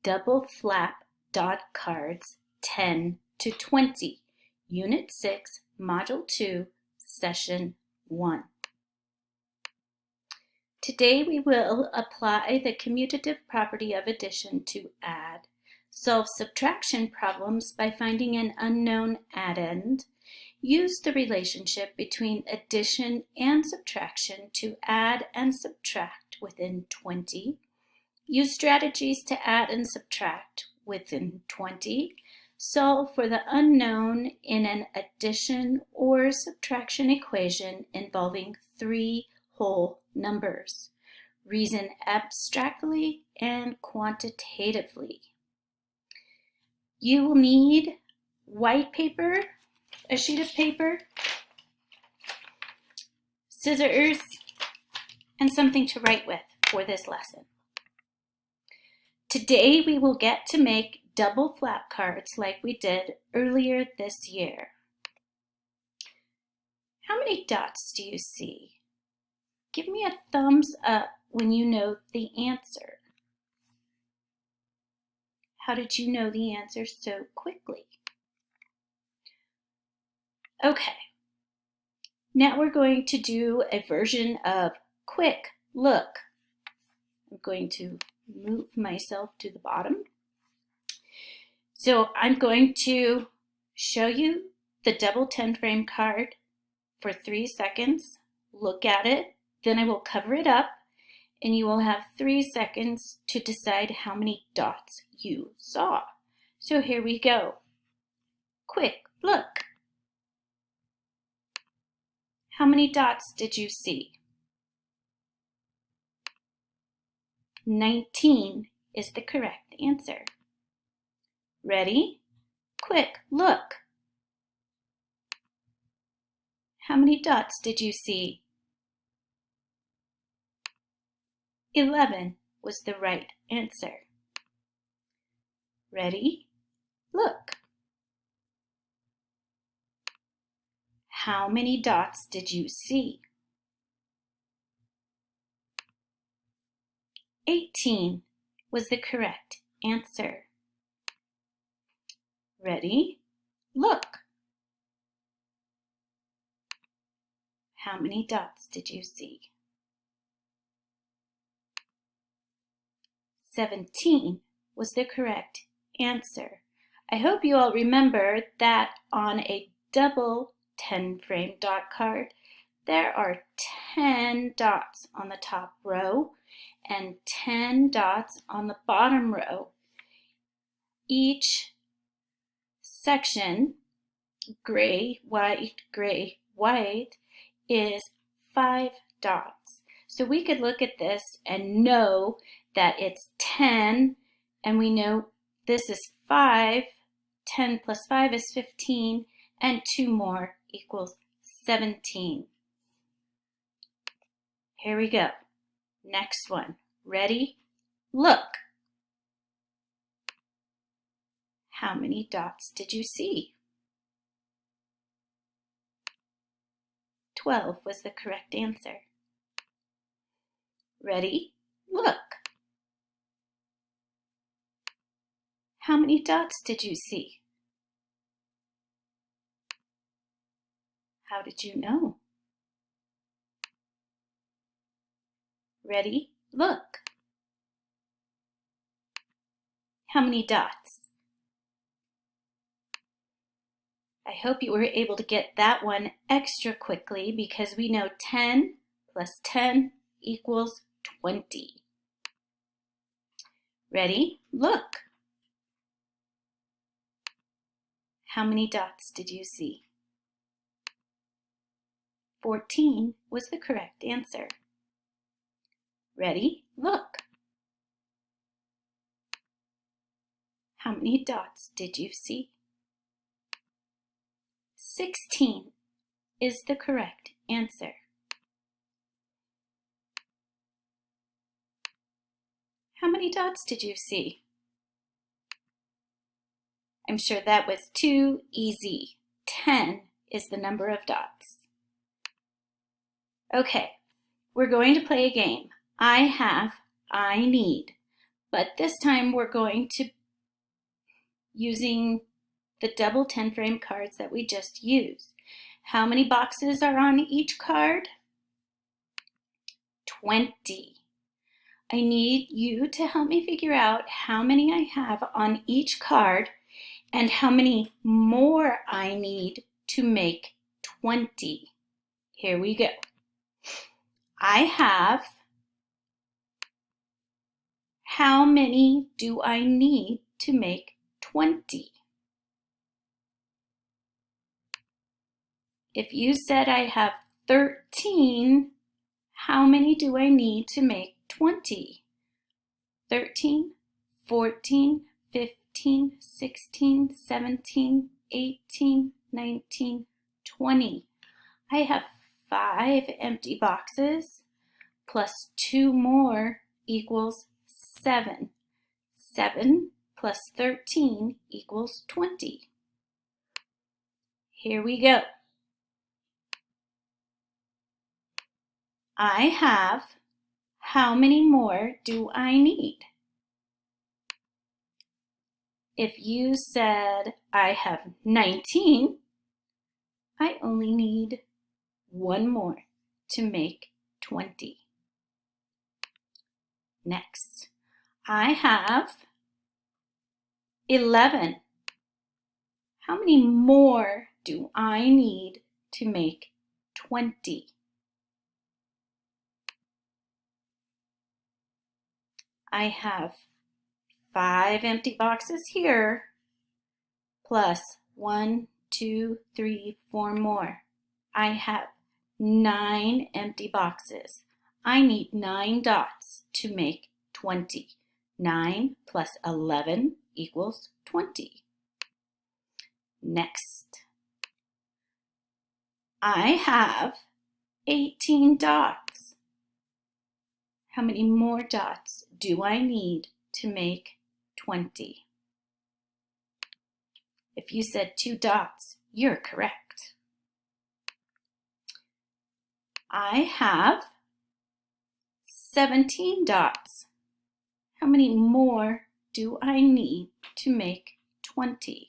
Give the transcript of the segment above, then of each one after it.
Double Flap Dot Cards 10 to 20, Unit 6, Module 2, Session 1. Today we will apply the commutative property of addition to add, solve subtraction problems by finding an unknown addend, use the relationship between addition and subtraction to add and subtract within 20, use strategies to add and subtract within 20, solve for the unknown in an addition or subtraction equation involving three whole numbers, reason abstractly and quantitatively. You will need white paper, a sheet of paper, scissors, and something to write with for this lesson. Today we will get to make double flap cards like we did earlier this year. How many dots do you see? Give me a thumbs up when you know the answer. How did you know the answer so quickly? Okay, now we're going to do a version of quick look. I'm going to move myself to the bottom. So I'm going to show you the double 10 frame card for 3 seconds. Look at it, then I will cover it up and you will have 3 seconds to decide how many dots you saw. So here we go. Quick look. How many dots did you see? 19 is the correct answer. Ready? Quick look. How many dots did you see? 11 was the right answer. Ready? Look. How many dots did you see? 18 was the correct answer. Ready? Look. How many dots did you see? 17 was the correct answer. I hope you all remember that on a double 10 frame dot card, there are 10 dots on the top row and 10 dots on the bottom row. Each section, gray, white, is 5 dots. So we could look at this and know that it's 10, and we know this is 5. 10 plus 5 is 15, and 2 more equals 17. Here we go. Next one. Ready? Look. How many dots did you see? 12 was the correct answer. Ready? Look. How many dots did you see? How did you know? Ready? Look. How many dots? I hope you were able to get that one extra quickly because we know 10 plus 10 equals 20. Ready? Look. How many dots did you see? 14 was the correct answer. Ready? Look. How many dots did you see? 16 is the correct answer. How many dots did you see? I'm sure that was too easy. 10 is the number of dots. Okay, we're going to play a game. I have, I need. but this time we're going to using the double 10 frame cards that we just used. How many boxes are on each card? 20. I need you to help me figure out how many I have on each card and how many more I need to make 20. Here we go. I have, how many do I need to make 20? If you said I have 13, how many do I need to make 20? 13, 14, 15, 16, 17, 18, 19, 20. I have 5 empty boxes plus 2 more equals 7. 7 plus 13 equals 20. Here we go. I have, how many more do I need? If you said I have 19, I only need 1 more to make 20. Next, I have 11. How many more do I need to make 20? I have 5 empty boxes here, plus 1, 2, 3, 4 more. I have 9 empty boxes. I need 9 dots to make 20. 9 plus 11 equals 20. Next, I have 18 dots. How many more dots do I need to make 20? If you said 2 dots, you're correct. I have 17 dots. How many more do I need to make 20?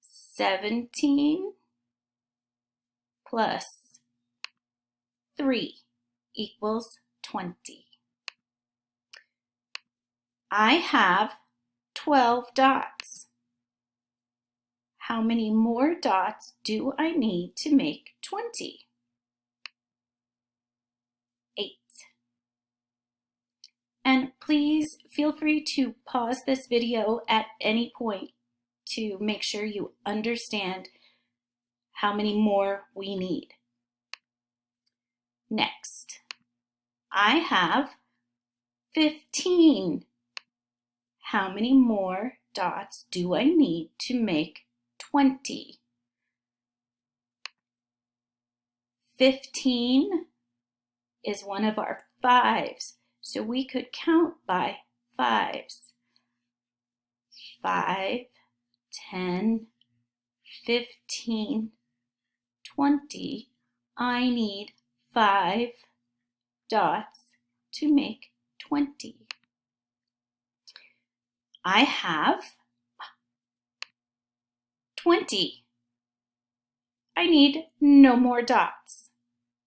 17 plus 3 equals 20. I have 12 dots. How many more dots do I need to make 20? 8. And please feel free to pause this video at any point to make sure you understand how many more we need. Next, I have 15. How many more dots do I need to make 20? 15 is one of our 5s, so we could count by 5s. 5, 10, 15, 20. I need 5 dots to make 20. I have 20. I need no more dots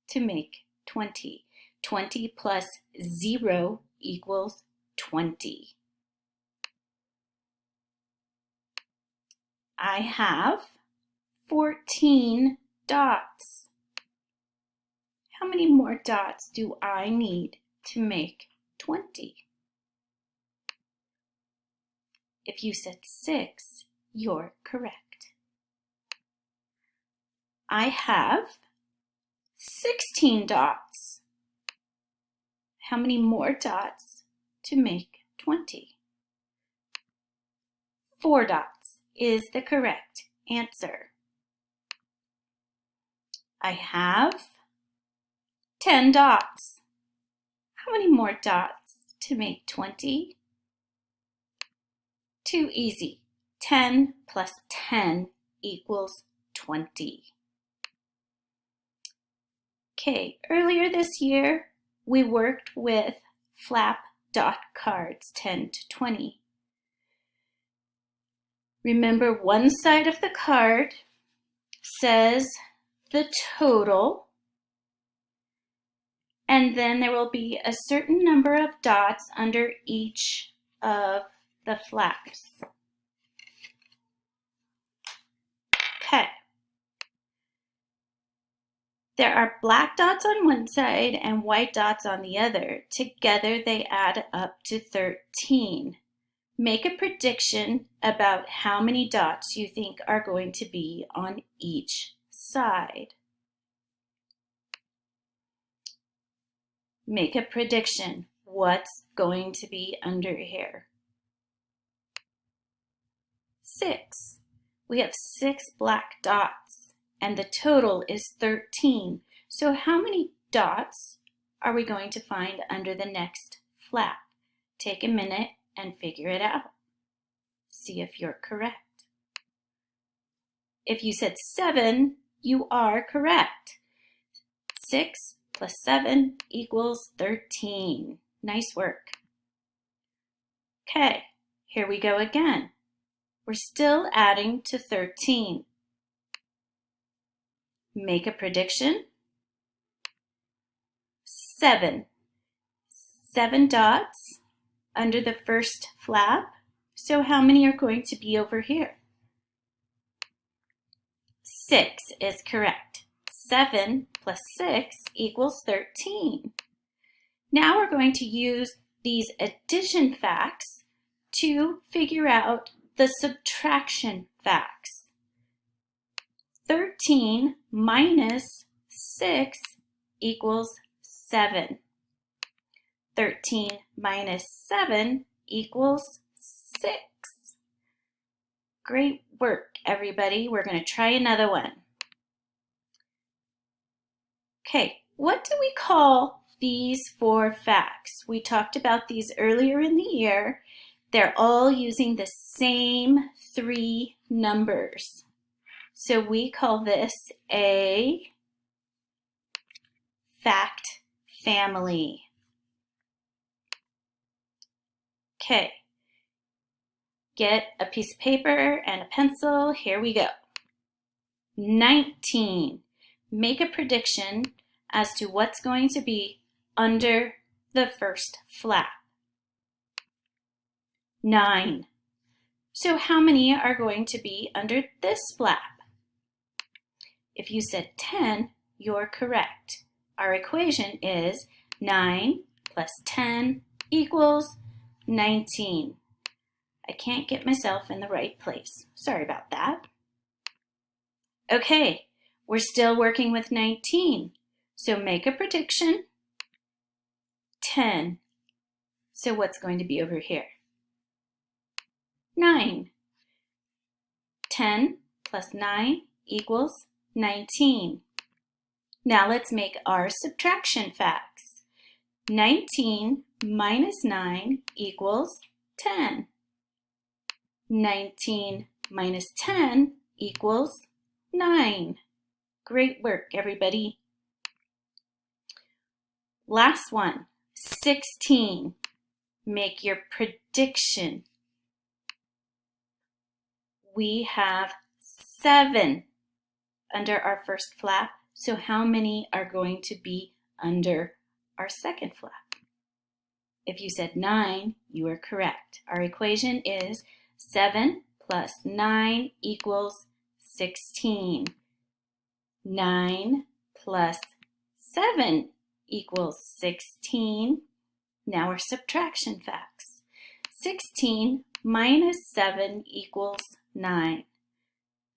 to make 20. 20 plus 0 equals 20. I have 14 dots. How many more dots do I need to make 20? If you said 6, you're correct. I have 16 dots. How many more dots to make 20? 4 dots is the correct answer. I have 10 dots. How many more dots to make 20? Too easy. 10 plus 10 equals 20. Okay, earlier this year, we worked with flap dot cards, 10 to 20. Remember, one side of the card says the total, and then there will be a certain number of dots under each of the flaps. Okay. There are black dots on one side and white dots on the other. Together they add up to 13. Make a prediction about how many dots you think are going to be on each side. Make a prediction. What's going to be under here? 6. We have 6 black dots, and the total is 13. So how many dots are we going to find under the next flap? Take a minute and figure it out. See if you're correct. If you said 7, you are correct. 6 plus 7 equals 13. Nice work. Okay, here we go again. We're still adding to 13. Make a prediction. 7. 7 dots under the first flap. So how many are going to be over here? 6 is correct. 7 plus 6 equals 13. Now we're going to use these addition facts to figure out the subtraction facts. 13 minus 6 equals 7. 13 minus 7 equals 6. Great work, everybody. We're going to try another one. Okay, what do we call these 4 facts? We talked about these earlier in the year. They're all using the same 3 numbers. So we call this a fact family. Okay, get a piece of paper and a pencil. Here we go. 19. Make a prediction as to what's going to be under the first flap. 9. So how many are going to be under this flap? If you said 10, you're correct. Our equation is 9 plus 10 equals 19. I can't get myself in the right place. Sorry about that. Okay, we're still working with 19. So make a prediction. 10. So what's going to be over here? 9. 10 plus 9 equals 19. Now let's make our subtraction facts. 19 minus 9 equals 10. 19 minus 10 equals 9. Great work, everybody. Last one, 16. Make your prediction. We have 7 under our first flap, so how many are going to be under our second flap? If you said 9, you are correct. Our equation is 7 plus 9 equals 16. 9 plus 7 equals 16. Now our subtraction facts. 16 minus 7 equals 9.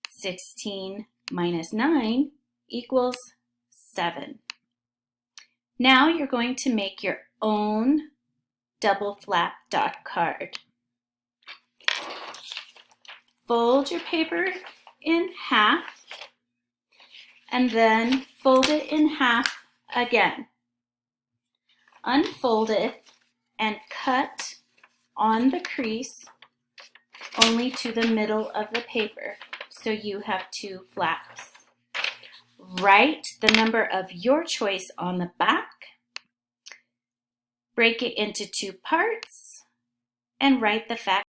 16 minus 9 equals 7. Now you're going to make your own double flap dot card. Fold your paper in half and then fold it in half again. Unfold it and cut on the crease only to the middle of the paper, so you have 2 flaps. Write the number of your choice on the back. break it into two parts, and write the facts